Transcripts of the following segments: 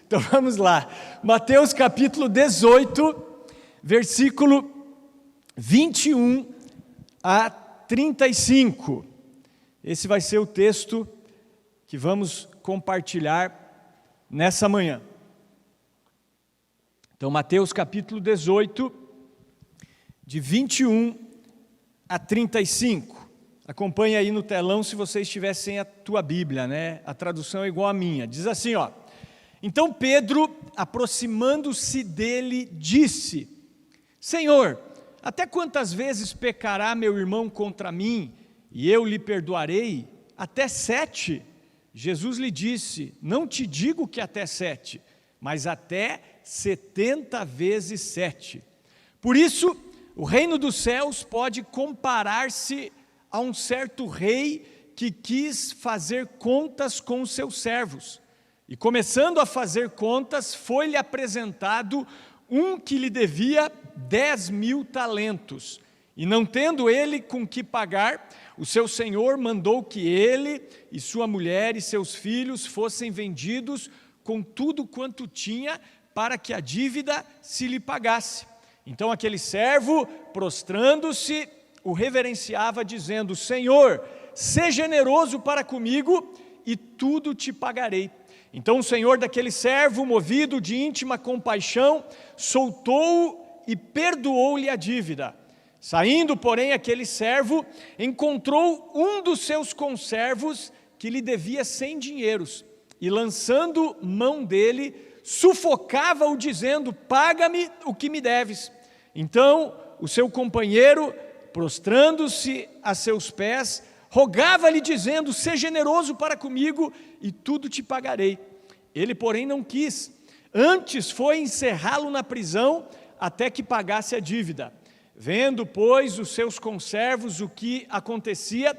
Então vamos lá, Mateus capítulo 18, versículo 21 a 35. Esse vai ser o texto que vamos compartilhar nessa manhã. Então Mateus capítulo 18, de 21 a 35. Acompanhe aí no telão se você estiver sem a tua Bíblia, né? A tradução é igual à minha. Diz assim, ó. Então Pedro, aproximando-se dele, disse: Senhor, até quantas vezes pecará meu irmão contra mim, e eu lhe perdoarei? Até 7? Jesus lhe disse: Não te digo que até 7, mas até 70 vezes 7. Por isso, o reino dos céus pode comparar-se a um certo rei que quis fazer contas com os seus servos. E começando a fazer contas, foi-lhe apresentado um que lhe devia 10.000 talentos. E não tendo ele com que pagar, o seu senhor mandou que ele e sua mulher e seus filhos fossem vendidos com tudo quanto tinha, para que a dívida se lhe pagasse. Então aquele servo, prostrando-se, o reverenciava, dizendo: Senhor, sê generoso para comigo e tudo te pagarei. Então o senhor daquele servo, movido de íntima compaixão, soltou-o e perdoou-lhe a dívida. Saindo, porém, aquele servo encontrou um dos seus conservos que lhe devia 100 dinheiros, e lançando mão dele, sufocava-o, dizendo: Paga-me o que me deves. Então o seu companheiro, prostrando-se a seus pés, rogava-lhe, dizendo: Sê generoso para comigo e tudo te pagarei. Ele, porém, não quis. Antes foi encerrá-lo na prisão até que pagasse a dívida. Vendo, pois, os seus conservos o que acontecia,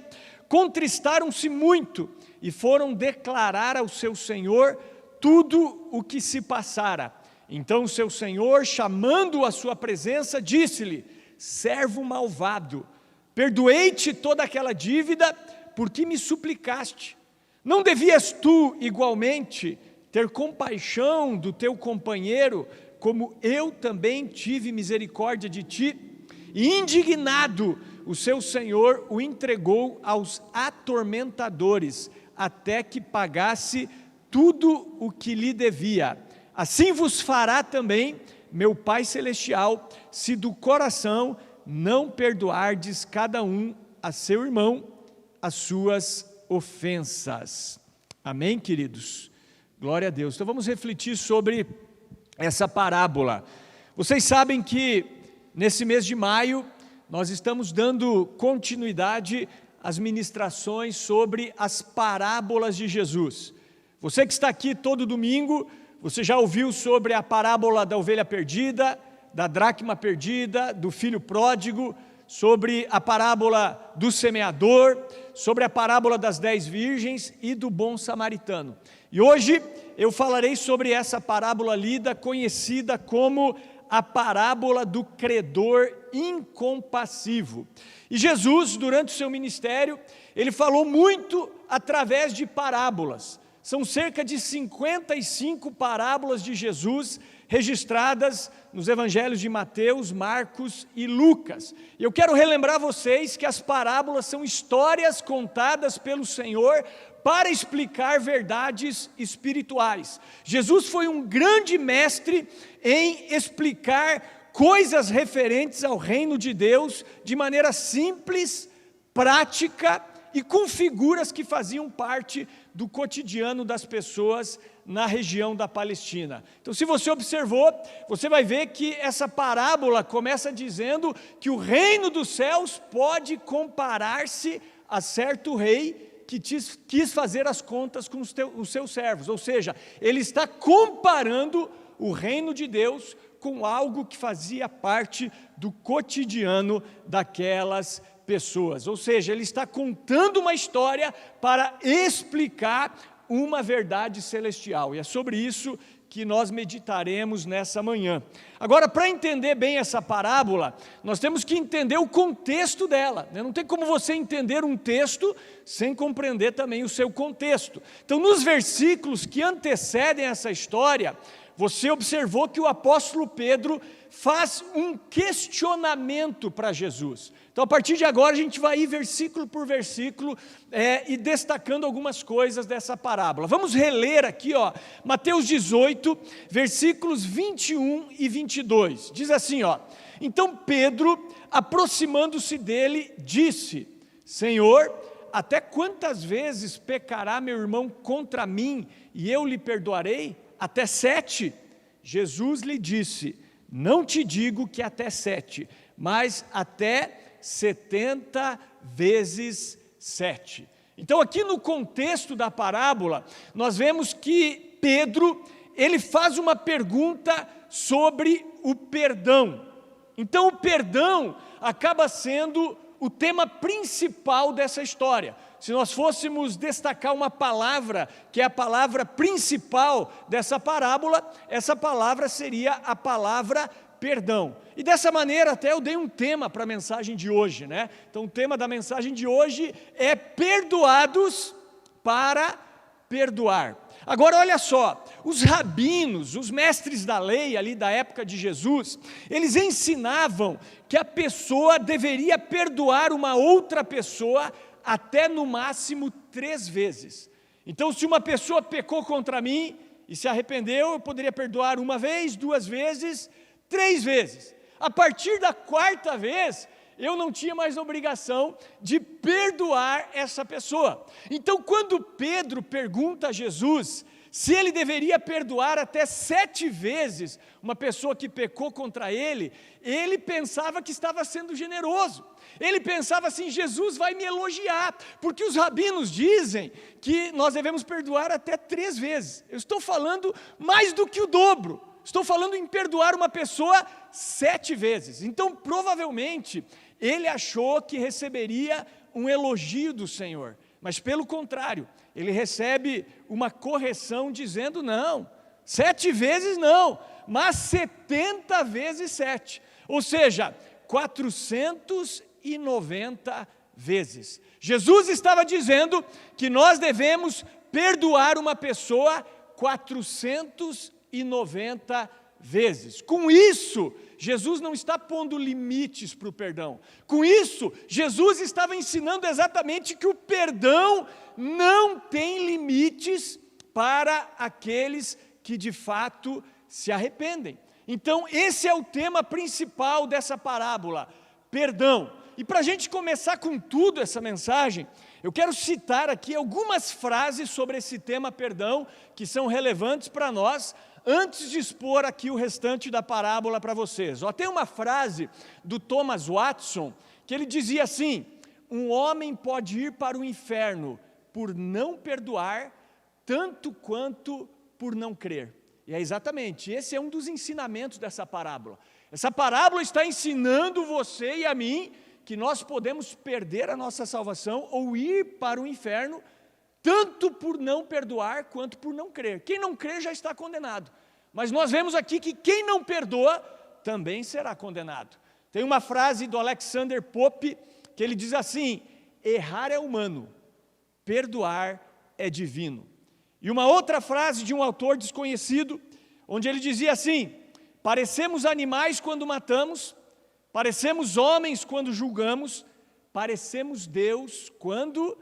contristaram-se muito e foram declarar ao seu senhor tudo o que se passara. Então o seu senhor, chamando-o à sua presença, disse-lhe: Servo malvado, perdoei-te toda aquela dívida porque me suplicaste. Não devias tu, igualmente, ter compaixão do teu companheiro, como eu também tive misericórdia de ti? E indignado, o seu senhor o entregou aos atormentadores, até que pagasse tudo o que lhe devia. Assim vos fará também meu Pai Celestial, se do coração não perdoardes cada um a seu irmão as suas ofensas. Amém, queridos? Glória a Deus. Então vamos refletir sobre essa parábola. Vocês sabem que nesse mês de maio nós estamos dando continuidade às ministrações sobre as parábolas de Jesus. Você que está aqui todo domingo, você já ouviu sobre a parábola da ovelha perdida, da dracma perdida, do filho pródigo, sobre a parábola do semeador, sobre a parábola das 10 virgens e do bom samaritano. E hoje eu falarei sobre essa parábola lida, conhecida como a parábola do credor incompassivo. E Jesus, durante o seu ministério, ele falou muito através de parábolas. São cerca de 55 parábolas de Jesus registradas nos evangelhos de Mateus, Marcos e Lucas. E eu quero relembrar vocês que as parábolas são histórias contadas pelo Senhor para explicar verdades espirituais. Jesus foi um grande mestre em explicar coisas referentes ao reino de Deus de maneira simples, prática e com figuras que faziam parte do cotidiano das pessoas na região da Palestina. Então, se você observou, você vai ver que essa parábola começa dizendo que o reino dos céus pode comparar-se a certo rei que quis fazer as contas com os seus servos. Ou seja, ele está comparando o reino de Deus com algo que fazia parte do cotidiano daquelas pessoas. Ou seja, ele está contando uma história para explicar uma verdade celestial. E é sobre isso que nós meditaremos nessa manhã. Agora, para entender bem essa parábola, nós temos que entender o contexto dela, né? Não tem como você entender um texto sem compreender também o seu contexto. Então, nos versículos que antecedem essa história, você observou que o apóstolo Pedro faz um questionamento para Jesus. Então, a partir de agora, a gente vai ir versículo por versículo e destacando algumas coisas dessa parábola. Vamos reler aqui, Mateus 18, versículos 21 e 22. Diz assim, então Pedro, aproximando-se dele, disse: Senhor, até quantas vezes pecará meu irmão contra mim e eu lhe perdoarei? Até 7? Jesus lhe disse: não te digo que até 7, mas até 70 vezes 7. Então, aqui no contexto da parábola, nós vemos que Pedro, ele faz uma pergunta sobre o perdão. Então, o perdão acaba sendo o tema principal dessa história. Se nós fôssemos destacar uma palavra, que é a palavra principal dessa parábola, essa palavra seria a palavra perdão. E dessa maneira até eu dei um tema para a mensagem de hoje, né? Então o tema da mensagem de hoje é perdoados para perdoar. Agora olha só, os rabinos, os mestres da lei ali da época de Jesus, eles ensinavam que a pessoa deveria perdoar uma outra pessoa até no máximo 3 vezes. Então, se uma pessoa pecou contra mim e se arrependeu, eu poderia perdoar 1 vez, 2 vezes, 3 vezes. A partir da 4ª vez, eu não tinha mais obrigação de perdoar essa pessoa. Então, quando Pedro pergunta a Jesus se ele deveria perdoar até 7 vezes uma pessoa que pecou contra ele, ele pensava que estava sendo generoso. Ele pensava assim: Jesus vai me elogiar, porque os rabinos dizem que nós devemos perdoar até 3 vezes. Eu estou falando mais do que o dobro. Estou falando em perdoar uma pessoa 7 vezes. Então, provavelmente, ele achou que receberia um elogio do Senhor. Mas, pelo contrário, ele recebe uma correção dizendo: não, 7 vezes não, mas 70 vezes 7. Ou seja, 490 vezes. Jesus estava dizendo que nós devemos perdoar uma pessoa 490 vezes. Com isso, Jesus não está pondo limites para o perdão. Com isso, Jesus estava ensinando exatamente que o perdão não tem limites para aqueles que de fato se arrependem. Então, esse é o tema principal dessa parábola: perdão. E para a gente começar com tudo essa mensagem, eu quero citar aqui algumas frases sobre esse tema perdão, que são relevantes para nós, antes de expor aqui o restante da parábola para vocês. Tem uma frase do Thomas Watson, que ele dizia assim: um homem pode ir para o inferno por não perdoar, tanto quanto por não crer. E é exatamente, esse é um dos ensinamentos dessa parábola. Essa parábola está ensinando você e a mim que nós podemos perder a nossa salvação ou ir para o inferno, tanto por não perdoar quanto por não crer. Quem não crer já está condenado. Mas nós vemos aqui que quem não perdoa também será condenado. Tem uma frase do Alexander Pope que ele diz assim: errar é humano, perdoar é divino. E uma outra frase de um autor desconhecido, onde ele dizia assim: parecemos animais quando matamos, parecemos homens quando julgamos, parecemos Deus quando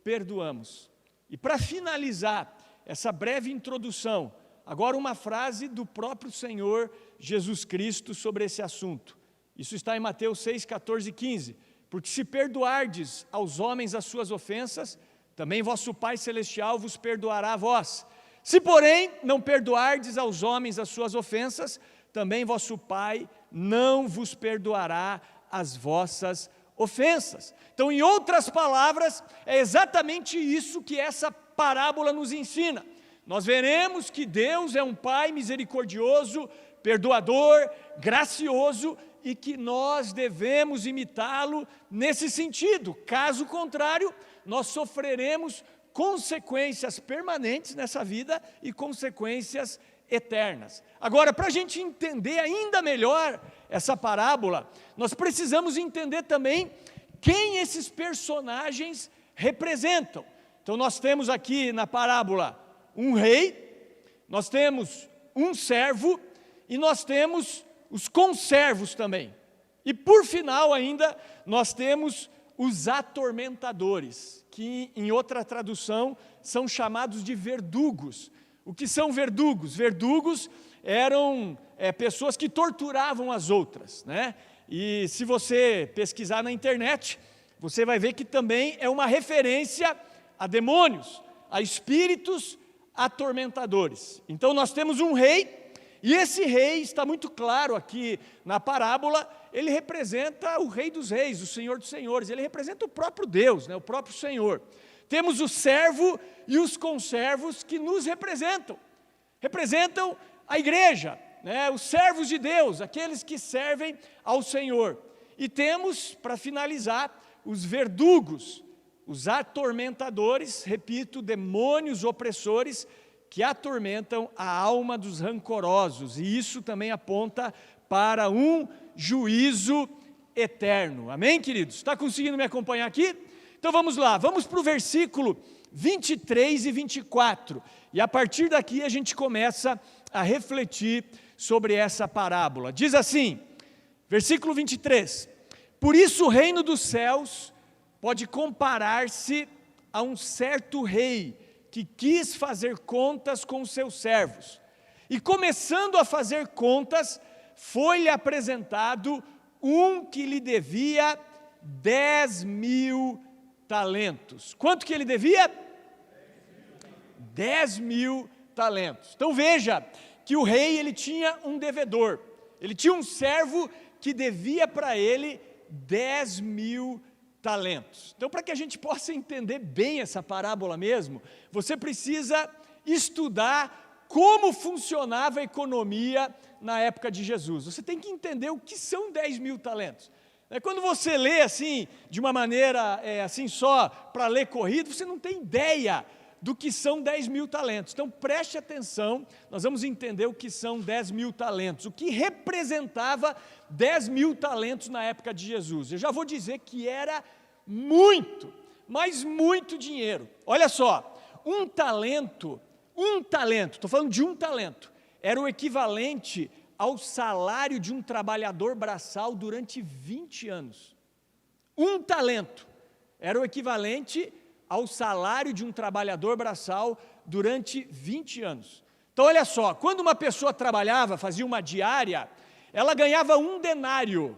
perdoamos. E para finalizar essa breve introdução, agora uma frase do próprio Senhor Jesus Cristo sobre esse assunto. Isso está em Mateus 6, 14 e 15. Porque se perdoardes aos homens as suas ofensas, também vosso Pai Celestial vos perdoará a vós. Se, porém, não perdoardes aos homens as suas ofensas, também vosso Pai não vos perdoará as vossas ofensas. Então, em outras palavras, é exatamente isso que essa parábola nos ensina. Nós veremos que Deus é um Pai misericordioso, perdoador, gracioso, e que nós devemos imitá-lo nesse sentido. Caso contrário, nós sofreremos consequências permanentes nessa vida e consequências eternas. Agora, para a gente entender ainda melhor essa parábola, nós precisamos entender também quem esses personagens representam. Então nós temos aqui na parábola um rei, nós temos um servo e nós temos os conservos também. E por final ainda nós temos os atormentadores, que em outra tradução são chamados de verdugos. O que são verdugos? Verdugos eram pessoas que torturavam as outras, né? E se você pesquisar na internet, você vai ver que também é uma referência a demônios, a espíritos atormentadores. Então nós temos um rei, e esse rei está muito claro aqui na parábola, ele representa o Rei dos Reis, o Senhor dos Senhores, ele representa o próprio Deus, né, o próprio Senhor. Temos o servo e os conservos que nos representam a igreja, né, os servos de Deus, aqueles que servem ao Senhor. E temos, para finalizar, os verdugos, os atormentadores, repito, demônios opressores que atormentam a alma dos rancorosos, e isso também aponta para um juízo eterno. Amém, queridos? Está conseguindo me acompanhar aqui? Então vamos lá, vamos para o versículo 23 e 24, e a partir daqui a gente começa a refletir sobre essa parábola. Diz assim, versículo 23, por isso o reino dos céus pode comparar-se a um certo rei que quis fazer contas com os seus servos. E começando a fazer contas, foi-lhe apresentado um que lhe devia 10.000 talentos. Quanto que ele devia? 10.000 talentos. Então veja que o rei ele tinha um devedor. Ele tinha um servo que devia para ele 10.000 talentos. Então, para que a gente possa entender bem essa parábola mesmo, você precisa estudar como funcionava a economia na época de Jesus. Você tem que entender o que são 10.000 talentos. Quando você lê assim, de uma maneira assim só para ler corrido, você não tem ideia do que são 10.000 talentos. Então preste atenção, nós vamos entender o que são 10.000 talentos, o que representava 10.000 talentos na época de Jesus. Eu já vou dizer que era muito, mas muito dinheiro. Olha só, um talento, estou falando de um talento, era o equivalente ao salário de um trabalhador braçal durante 20 anos. Um talento era o equivalente ao salário de um trabalhador braçal durante 20 anos. Então olha só, quando uma pessoa trabalhava, fazia uma diária, ela ganhava um denário.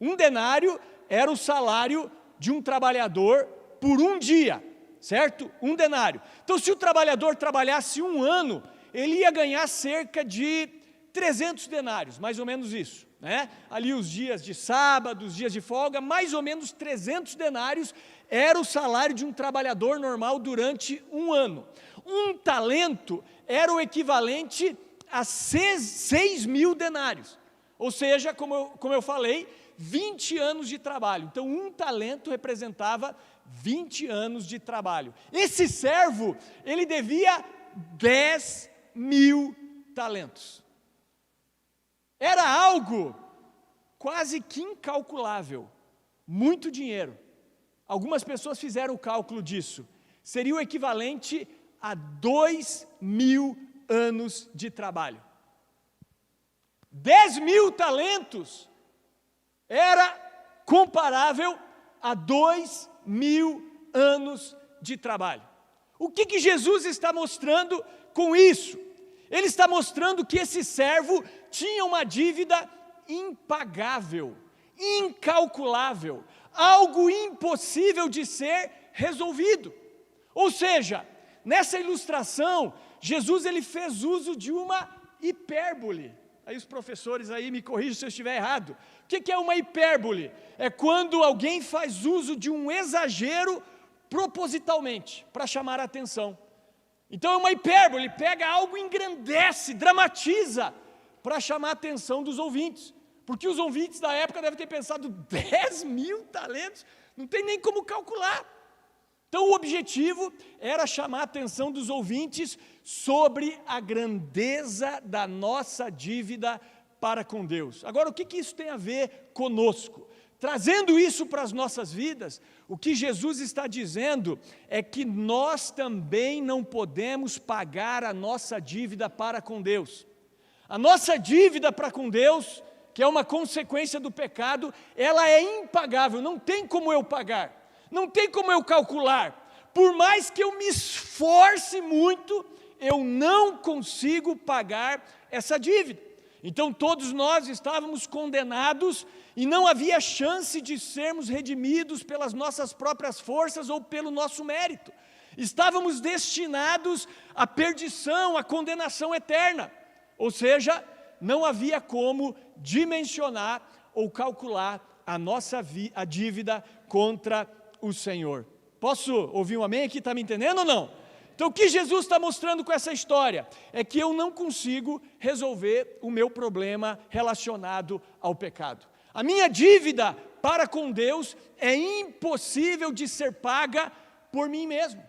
Um denário era o salário de um trabalhador por um dia, certo? Um denário. Então se o trabalhador trabalhasse um ano, ele ia ganhar cerca de 300 denários, mais ou menos isso, né? Ali os dias de sábado, os dias de folga, mais ou menos 300 denários era o salário de um trabalhador normal durante um ano. Um talento era o equivalente a 6.000 denários, ou seja, como eu falei, 20 anos de trabalho. Então um talento representava 20 anos de trabalho. Esse servo, ele devia 10.000 talentos. Era algo quase que incalculável, muito dinheiro. Algumas pessoas fizeram o cálculo disso. Seria o equivalente a 2.000 anos de trabalho. 10.000 talentos era comparável a 2.000 anos de trabalho. O que Jesus está mostrando com isso? Ele está mostrando que esse servo tinha uma dívida impagável, incalculável, algo impossível de ser resolvido. Ou seja, nessa ilustração, Jesus ele fez uso de uma hipérbole. Aí os professores aí me corrigem se eu estiver errado. O que é uma hipérbole? É quando alguém faz uso de um exagero propositalmente, para chamar a atenção. Então é uma hipérbole, pega algo, engrandece, dramatiza, para chamar a atenção dos ouvintes. Porque os ouvintes da época devem ter pensado, 10.000 talentos? Não tem nem como calcular. Então o objetivo era chamar a atenção dos ouvintes sobre a grandeza da nossa dívida para com Deus. Agora, o que isso tem a ver conosco? Trazendo isso para as nossas vidas, o que Jesus está dizendo é que nós também não podemos pagar a nossa dívida para com Deus. A nossa dívida para com Deus, que é uma consequência do pecado, ela é impagável, não tem como eu pagar. Não tem como eu calcular. Por mais que eu me esforce muito, eu não consigo pagar essa dívida. Então todos nós estávamos condenados e não havia chance de sermos redimidos pelas nossas próprias forças ou pelo nosso mérito. Estávamos destinados à perdição, à condenação eterna. Ou seja, não havia como dimensionar ou calcular a dívida contra o Senhor. Posso ouvir um amém aqui? Está me entendendo ou não? Então o que Jesus está mostrando com essa história é que eu não consigo resolver o meu problema relacionado ao pecado. A minha dívida para com Deus é impossível de ser paga por mim mesmo.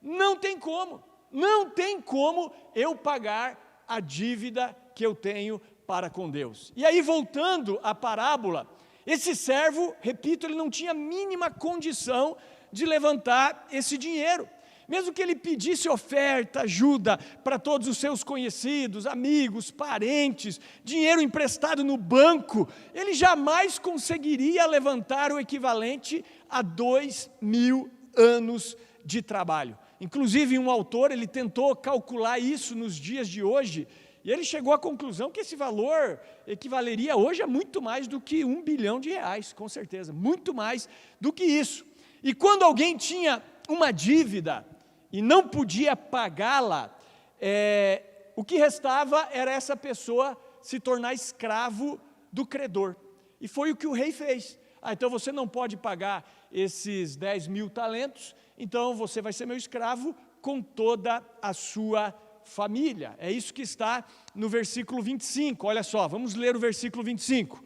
Não tem como eu pagar a dívida que eu tenho para com Deus. E aí, voltando à parábola, esse servo, repito, ele não tinha a mínima condição de levantar esse dinheiro. Mesmo que ele pedisse oferta, ajuda para todos os seus conhecidos, amigos, parentes, dinheiro emprestado no banco, ele jamais conseguiria levantar o equivalente a 2.000 anos de trabalho. Inclusive, um autor, ele tentou calcular isso nos dias de hoje, e ele chegou à conclusão que esse valor equivaleria hoje a muito mais do que R$1 bilhão, com certeza, muito mais do que isso. E quando alguém tinha uma dívida e não podia pagá-la, o que restava era essa pessoa se tornar escravo do credor. E foi o que o rei fez. Então você não pode pagar esses 10.000 talentos, então você vai ser meu escravo com toda a sua família. É isso que está no versículo 25, olha só, vamos ler o versículo 25.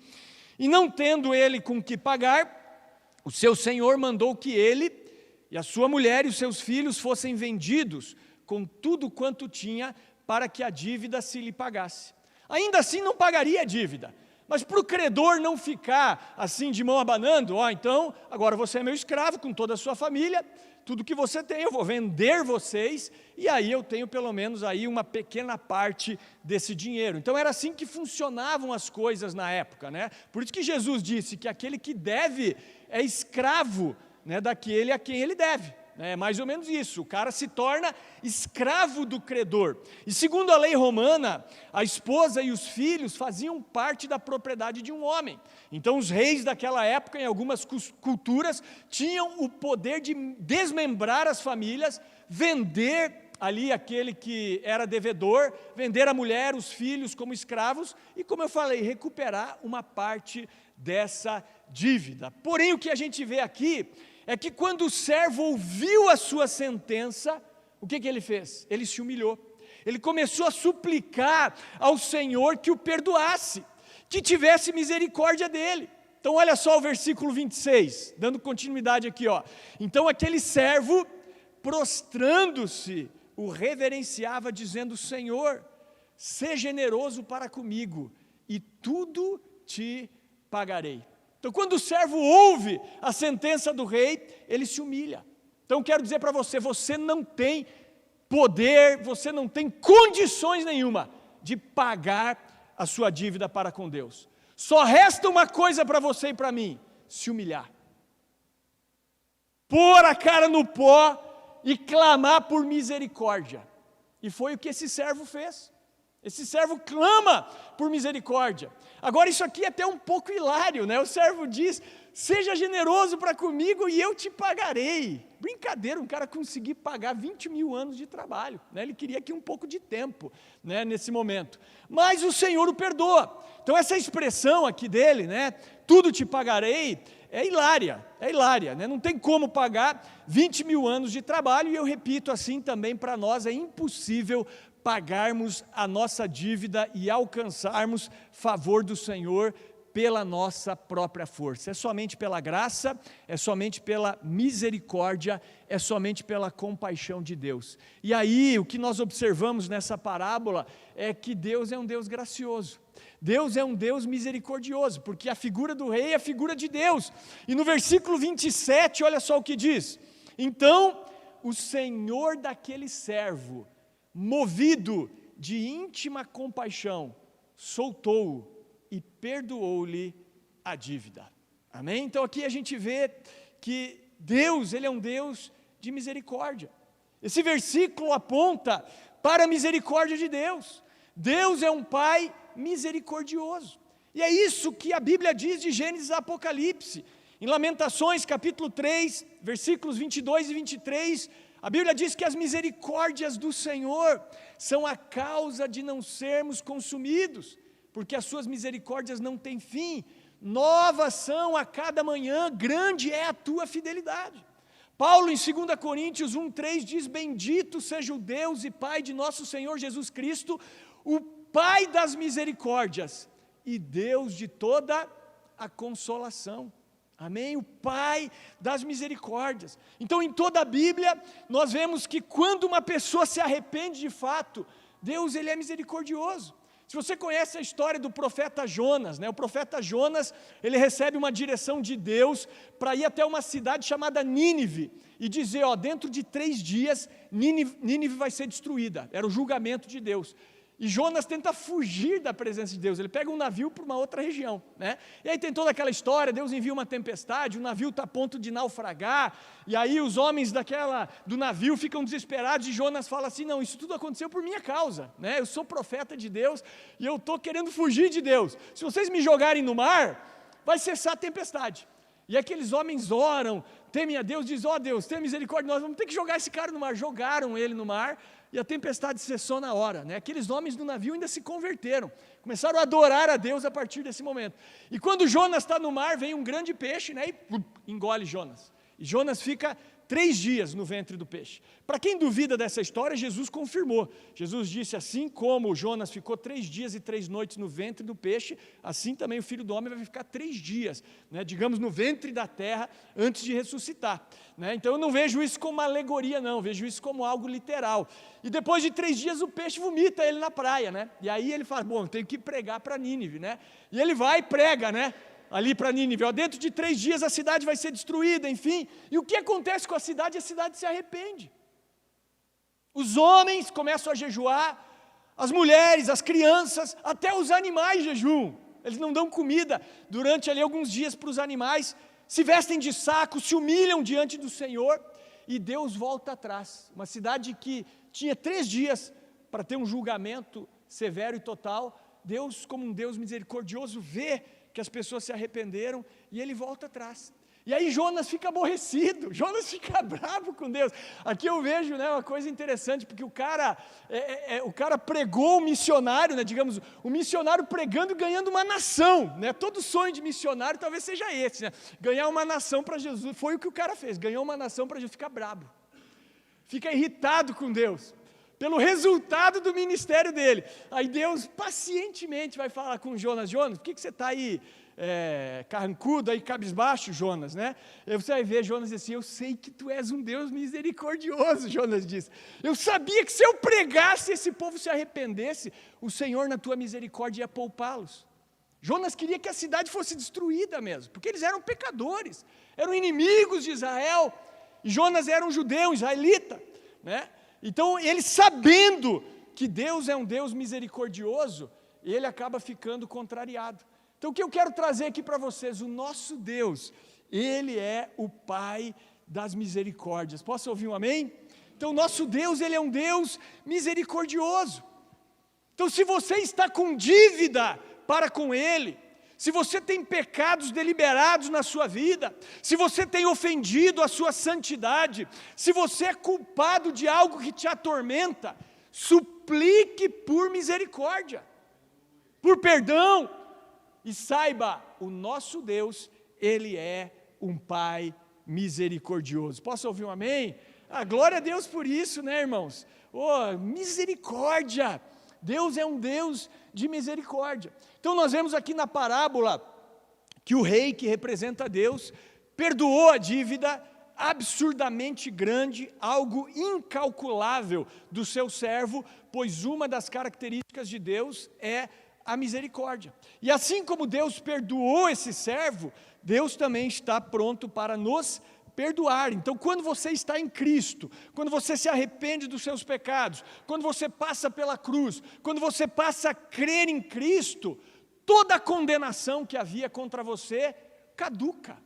E não tendo ele com que pagar, o seu senhor mandou que ele e a sua mulher e os seus filhos fossem vendidos com tudo quanto tinha para que a dívida se lhe pagasse. Ainda assim não pagaria a dívida, mas para o credor não ficar assim de mão abanando, então agora você é meu escravo com toda a sua família, tudo que você tem eu vou vender vocês e aí eu tenho pelo menos aí uma pequena parte desse dinheiro. Então era assim que funcionavam as coisas na época, né? Por isso que Jesus disse que aquele que deve é escravo, né, daquele a quem ele deve. É mais ou menos isso, o cara se torna escravo do credor. E segundo a lei romana, a esposa e os filhos faziam parte da propriedade de um homem. Então os reis daquela época, em algumas culturas, tinham o poder de desmembrar as famílias, vender ali aquele que era devedor, vender a mulher, os filhos como escravos e, como eu falei, recuperar uma parte dessa dívida. Porém, o que a gente vê aqui é que quando o servo ouviu a sua sentença, o que ele fez? Ele se humilhou. Ele começou a suplicar ao Senhor que o perdoasse, que tivesse misericórdia dele. Então olha só o versículo 26, dando continuidade aqui, ó. Então aquele servo, prostrando-se, o reverenciava dizendo: Senhor, sê generoso para comigo e tudo te pagarei. Então, quando o servo ouve a sentença do rei, ele se humilha. Então, quero dizer para você, você não tem poder, você não tem condições nenhuma de pagar a sua dívida para com Deus. Só resta uma coisa para você e para mim: se humilhar. Pôr a cara no pó e clamar por misericórdia. E foi o que esse servo fez. Esse servo clama por misericórdia. Agora isso aqui é até um pouco hilário, né? O servo diz: seja generoso para comigo e eu te pagarei. Brincadeira, um cara conseguir pagar 20.000 anos de trabalho, né? Ele queria aqui um pouco de tempo, né, nesse momento. Mas o Senhor o perdoa. Então essa expressão aqui dele, né, tudo te pagarei, é hilária, né? Não tem como pagar 20.000 anos de trabalho. E eu repito, assim também para nós é impossível pagarmos a nossa dívida e alcançarmos favor do Senhor pela nossa própria força. É somente pela graça, é somente pela misericórdia, é somente pela compaixão de Deus. E aí, o que nós observamos nessa parábola é que Deus é um Deus gracioso. Deus é um Deus misericordioso, porque a figura do rei é a figura de Deus. E no versículo 27, olha só o que diz: então, o senhor daquele servo, movido de íntima compaixão, soltou-o e perdoou-lhe a dívida. Amém? Então aqui a gente vê que Deus, Ele é um Deus de misericórdia. Esse versículo aponta para a misericórdia de Deus. Deus é um Pai misericordioso. E é isso que a Bíblia diz de Gênesis a Apocalipse. Em Lamentações, capítulo 3, versículos 22 e 23, a Bíblia diz que as misericórdias do Senhor são a causa de não sermos consumidos, porque as suas misericórdias não têm fim, novas são a cada manhã, grande é a tua fidelidade. Paulo em 2 Coríntios 1,3 diz: bendito seja o Deus e Pai de nosso Senhor Jesus Cristo, o Pai das misericórdias e Deus de toda a consolação. Amém? O Pai das misericórdias. Então em toda a Bíblia nós vemos que quando uma pessoa se arrepende de fato, Deus, Ele é misericordioso. Se você conhece a história do profeta Jonas, o profeta Jonas, ele recebe uma direção de Deus para ir até uma cidade chamada Nínive e dizer, dentro de 3 dias, Nínive vai ser destruída. Era o julgamento de Deus. E Jonas tenta fugir da presença de Deus, ele pega um navio para uma outra região, E aí tem toda aquela história, Deus envia uma tempestade, o navio está a ponto de naufragar, e aí os homens do navio ficam desesperados, e Jonas fala assim, não, isso tudo aconteceu por minha causa, Eu sou profeta de Deus, e eu estou querendo fugir de Deus, se vocês me jogarem no mar, vai cessar a tempestade. E aqueles homens oram, temem a Deus, dizem, Deus, tenha misericórdia, nós vamos ter que jogar esse cara no mar. Jogaram ele no mar, e a tempestade cessou na hora. Aqueles homens do navio ainda se converteram, começaram a adorar a Deus a partir desse momento. E quando Jonas está no mar, vem um grande peixe, e engole Jonas. E Jonas fica 3 dias no ventre do peixe. Para quem duvida dessa história, Jesus confirmou. Jesus disse, assim como Jonas ficou 3 dias e 3 noites no ventre do peixe, assim também o Filho do Homem vai ficar 3 dias, digamos, no ventre da terra, antes de ressuscitar. Então eu não vejo isso como uma alegoria, não, vejo isso como algo literal. E depois de 3 dias o peixe vomita ele na praia, E aí ele fala, bom, tenho que pregar para Nínive, E ele vai e prega, ali para Nínive, dentro de 3 dias a cidade vai ser destruída, enfim. E o que acontece com a cidade? A cidade se arrepende. Os homens começam a jejuar, as mulheres, as crianças, até os animais jejuam. Eles não dão comida durante ali alguns dias para os animais, se vestem de saco, se humilham diante do Senhor, e Deus volta atrás. Uma cidade que tinha 3 dias para ter um julgamento severo e total, Deus, como um Deus misericordioso, vê que as pessoas se arrependeram, e ele volta atrás. E aí Jonas fica aborrecido, Jonas fica bravo com Deus. Aqui eu vejo uma coisa interessante, porque o cara pregou o missionário, digamos, o missionário pregando e ganhando uma nação. Todo sonho de missionário talvez seja esse, ganhar uma nação para Jesus. Foi o que o cara fez, ganhou uma nação para Jesus, fica bravo, fica irritado com Deus, pelo resultado do ministério dele. Aí Deus pacientemente vai falar com Jonas, por que você está aí carrancudo, aí cabisbaixo, Jonas, Aí você vai ver Jonas diz assim, eu sei que tu és um Deus misericordioso, Jonas diz, eu sabia que se eu pregasse, esse povo se arrependesse, o Senhor na tua misericórdia ia poupá-los. Jonas queria que a cidade fosse destruída mesmo, porque eles eram pecadores, eram inimigos de Israel, e Jonas era um judeu, israelita, Então ele, sabendo que Deus é um Deus misericordioso, ele acaba ficando contrariado. Então o que eu quero trazer aqui para vocês, o nosso Deus, Ele é o Pai das misericórdias. Posso ouvir um amém? Então o nosso Deus, Ele é um Deus misericordioso. Então se você está com dívida para com Ele, se você tem pecados deliberados na sua vida, se você tem ofendido a sua santidade, se você é culpado de algo que te atormenta, suplique por misericórdia, por perdão, e saiba, o nosso Deus, Ele é um Pai misericordioso. Posso ouvir um amém? Glória a Deus por isso, irmãos? Misericórdia! Deus é um Deus de misericórdia. Então nós vemos aqui na parábola que o rei, que representa Deus, perdoou a dívida absurdamente grande, algo incalculável do seu servo, pois uma das características de Deus é a misericórdia. E assim como Deus perdoou esse servo, Deus também está pronto para nos perdoar. Então, quando você está em Cristo, quando você se arrepende dos seus pecados, quando você passa pela cruz, quando você passa a crer em Cristo, toda a condenação que havia contra você caduca.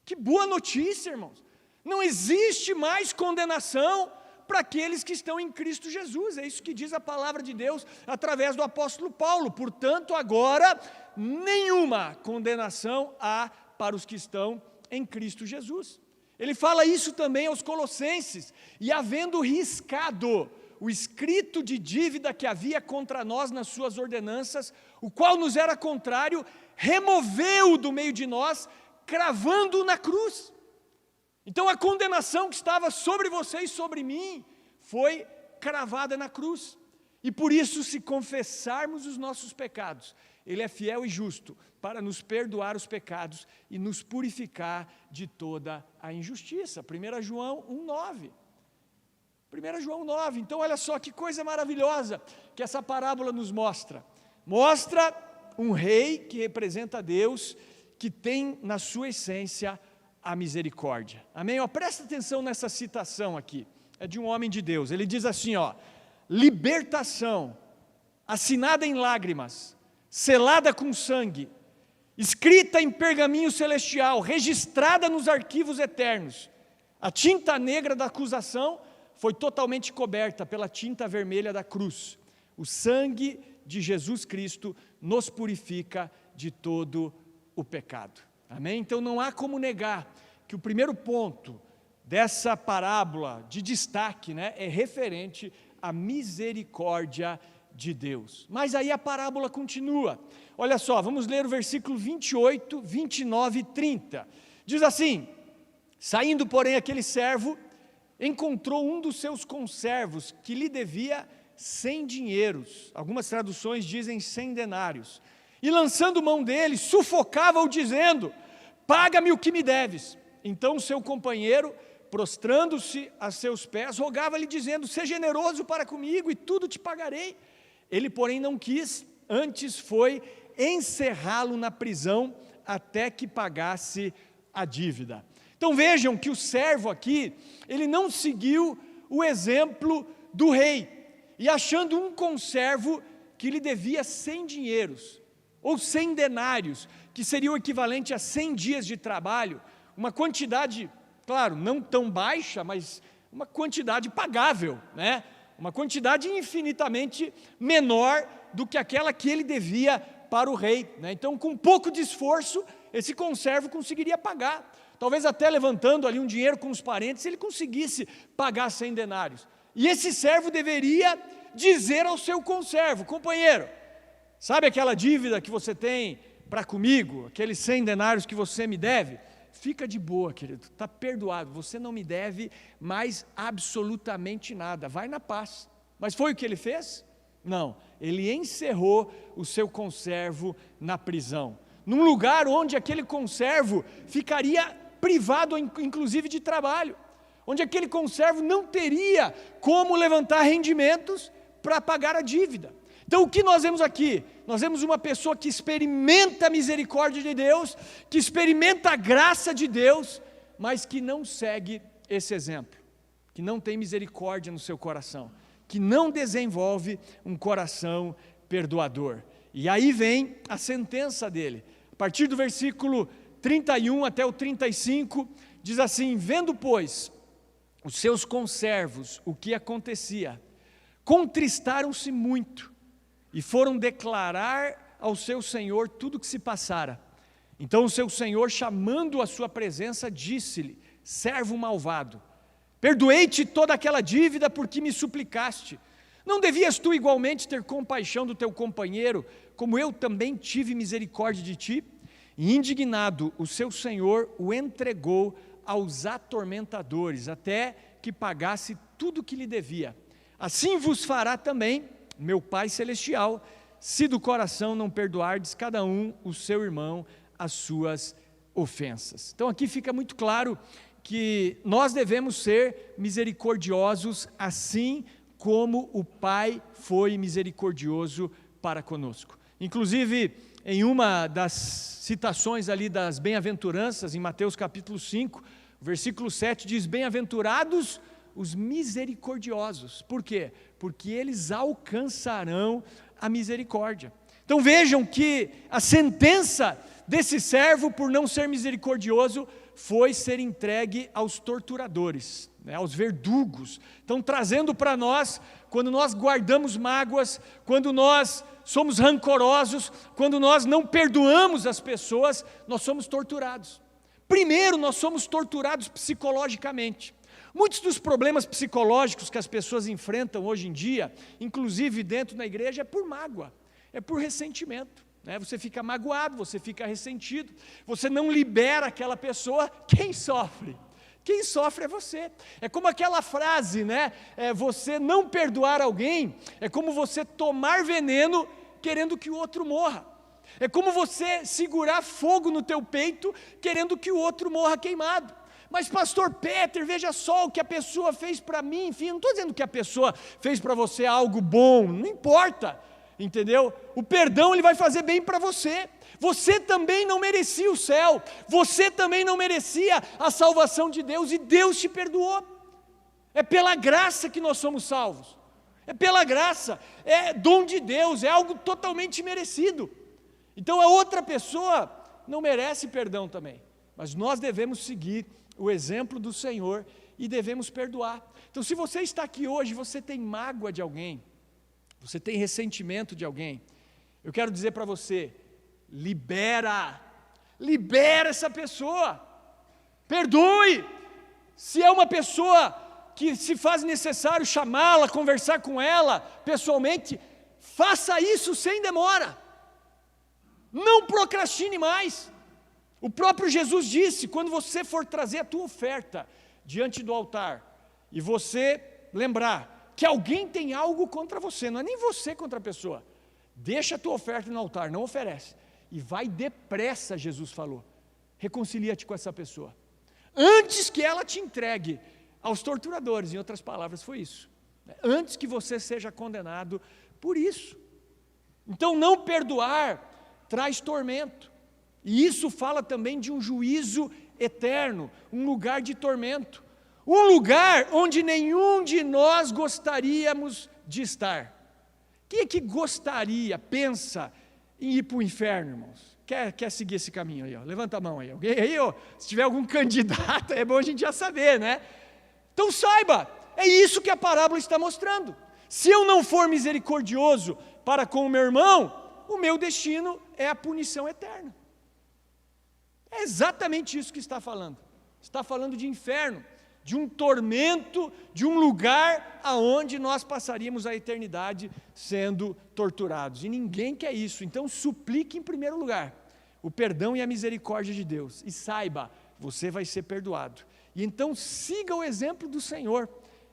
Que boa notícia, irmãos! Não existe mais condenação para aqueles que estão em Cristo Jesus. É isso que diz a palavra de Deus através do apóstolo Paulo. Portanto, agora, nenhuma condenação há para os que estão em Cristo Jesus. Ele fala isso também aos Colossenses, e havendo riscado o escrito de dívida que havia contra nós nas suas ordenanças, o qual nos era contrário, removeu-o do meio de nós, cravando-o na cruz. Então a condenação que estava sobre você e sobre mim foi cravada na cruz. E por isso, se confessarmos os nossos pecados, Ele é fiel e justo para nos perdoar os pecados e nos purificar de toda a injustiça. 1 João 1,9. 1 João 9. Então olha só que coisa maravilhosa que essa parábola nos mostra. Mostra um rei que representa Deus, que tem na sua essência a misericórdia. Amém? Presta atenção nessa citação aqui. É de um homem de Deus. Ele diz assim, libertação, assinada em lágrimas, selada com sangue, escrita em pergaminho celestial, registrada nos arquivos eternos. A tinta negra da acusação foi totalmente coberta pela tinta vermelha da cruz. O sangue de Jesus Cristo nos purifica de todo o pecado. Amém? Então não há como negar que o primeiro ponto dessa parábola de destaque, é referente à misericórdia de Deus. Mas aí a parábola continua. Olha só, vamos ler o versículo 28, 29 e 30. Diz assim: saindo, porém, aquele servo, encontrou um dos seus conservos que lhe devia 100 dinheiros. Algumas traduções dizem 100 denários. E lançando mão dele, sufocava-o dizendo: paga-me o que me deves. Então o seu companheiro, prostrando-se a seus pés, rogava-lhe dizendo: seja generoso para comigo e tudo te pagarei. Ele, porém, não quis, antes foi encerrá-lo na prisão até que pagasse a dívida. Então vejam que o servo aqui, ele não seguiu o exemplo do rei, e achando um conservo que lhe devia 100 dinheiros, ou 100 denários, que seria o equivalente a 100 dias de trabalho, uma quantidade, claro, não tão baixa, mas uma quantidade pagável, uma quantidade infinitamente menor do que aquela que ele devia para o rei. Então, com pouco de esforço, esse conservo conseguiria pagar. Talvez até levantando ali um dinheiro com os parentes, ele conseguisse pagar 100 denários. E esse servo deveria dizer ao seu conservo: companheiro, sabe aquela dívida que você tem para comigo, aqueles 100 denários que você me deve? Fica de boa, querido, está perdoado, você não me deve mais absolutamente nada, vai na paz. Mas foi o que ele fez? Não, ele encerrou o seu conservo na prisão, num lugar onde aquele conservo ficaria privado, inclusive, de trabalho, onde aquele conservo não teria como levantar rendimentos para pagar a dívida. Então o que nós vemos aqui? Nós vemos uma pessoa que experimenta a misericórdia de Deus, que experimenta a graça de Deus, mas que não segue esse exemplo, que não tem misericórdia no seu coração, que não desenvolve um coração perdoador. E aí vem a sentença dele. A partir do versículo 31 até o 35, diz assim: vendo, pois, os seus conservos o que acontecia, contristaram-se muito, e foram declarar ao seu senhor tudo o que se passara. Então o seu senhor, chamando-o à sua presença, disse-lhe: servo malvado, perdoei-te toda aquela dívida porque me suplicaste. Não devias tu igualmente ter compaixão do teu companheiro, como eu também tive misericórdia de ti? E indignado, o seu senhor o entregou aos atormentadores, até que pagasse tudo o que lhe devia. Assim vos fará também meu Pai Celestial, se do coração não perdoardes cada um o seu irmão as suas ofensas. Então aqui fica muito claro que nós devemos ser misericordiosos assim como o Pai foi misericordioso para conosco. Inclusive, em uma das citações ali das bem-aventuranças, em Mateus capítulo 5, versículo 7, diz: bem-aventurados os misericordiosos. Por quê? Porque eles alcançarão a misericórdia. Então vejam que a sentença desse servo por não ser misericordioso foi ser entregue aos torturadores, aos verdugos. Então trazendo para nós, quando nós guardamos mágoas, quando nós somos rancorosos, quando nós não perdoamos as pessoas, nós somos torturados. Primeiro, nós somos torturados psicologicamente. Muitos dos problemas psicológicos que as pessoas enfrentam hoje em dia, inclusive dentro da igreja, é por mágoa, é por ressentimento. Você fica magoado, você fica ressentido, você não libera aquela pessoa. Quem sofre? Quem sofre é você. É como aquela frase, você não perdoar alguém é como você tomar veneno querendo que o outro morra. É como você segurar fogo no teu peito querendo que o outro morra queimado. Mas pastor Peter, veja só o que a pessoa fez para mim. Enfim, eu não estou dizendo que a pessoa fez para você algo bom, não importa. Entendeu? O perdão ele vai fazer bem para você. Você também não merecia o céu. Você também não merecia a salvação de Deus e Deus te perdoou. É pela graça que nós somos salvos. É pela graça, é dom de Deus, é algo totalmente merecido. Então a outra pessoa não merece perdão também. Mas nós devemos seguir o exemplo do Senhor e devemos perdoar. Então se você está aqui hoje, você tem mágoa de alguém, você tem ressentimento de alguém, eu quero dizer para você, libera essa pessoa, perdoe. Se é uma pessoa que se faz necessário chamá-la, conversar com ela pessoalmente, faça isso sem demora, não procrastine mais. O próprio Jesus disse, quando você for trazer a tua oferta diante do altar, e você lembrar que alguém tem algo contra você, não é nem você contra a pessoa, deixa a tua oferta no altar, não oferece, e vai depressa, Jesus falou, reconcilia-te com essa pessoa, antes que ela te entregue aos torturadores. Em outras palavras foi isso, antes que você seja condenado por isso. Então não perdoar traz tormento, e isso fala também de um juízo eterno, um lugar de tormento, um lugar onde nenhum de nós gostaríamos de estar. Quem é que gostaria, pensa em ir para o inferno, irmãos? Quer seguir esse caminho aí? Levanta a mão aí. Alguém aí? Se tiver algum candidato, é bom a gente já saber, Então saiba, é isso que a parábola está mostrando. Se eu não for misericordioso para com o meu irmão, o meu destino é a punição eterna. É exatamente isso que está falando. Está falando de inferno, de um tormento, de um lugar aonde nós passaríamos a eternidade sendo torturados. E ninguém quer isso. Então suplique em primeiro lugar o perdão e a misericórdia de Deus. E saiba, você vai ser perdoado. E então siga o exemplo do Senhor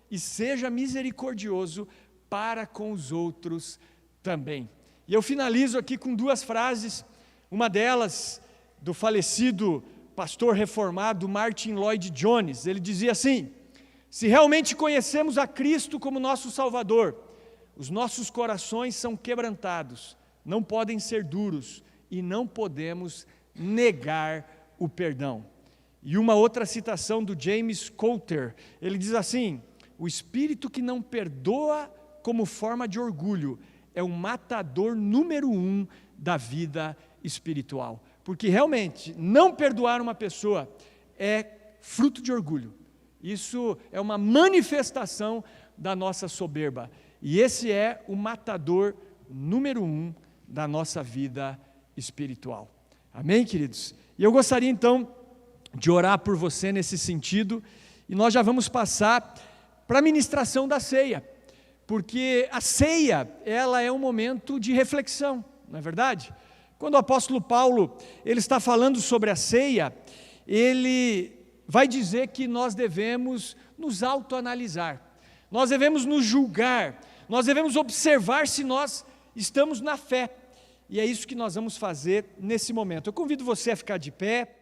e seja misericordioso para com os outros também. E eu finalizo aqui com duas frases, uma delas do falecido pastor reformado Martin Lloyd Jones. Ele dizia assim: se realmente conhecemos a Cristo como nosso Salvador, os nossos corações são quebrantados, não podem ser duros e não podemos negar o perdão. E uma outra citação do James Coulter, ele diz assim: o espírito que não perdoa como forma de orgulho é o matador número 1 da vida espiritual. Porque realmente, não perdoar uma pessoa é fruto de orgulho. Isso é uma manifestação da nossa soberba. E esse é o matador número 1 da nossa vida espiritual. Amém, queridos? E eu gostaria então de orar por você nesse sentido. E nós já vamos passar para a ministração da ceia. Porque a ceia, ela é um momento de reflexão, não é verdade? Quando o apóstolo Paulo, ele está falando sobre a ceia, ele vai dizer que nós devemos nos autoanalisar, nós devemos nos julgar, nós devemos observar se nós estamos na fé. e é isso que nós vamos fazer nesse momento. Eu convido você a ficar de pé.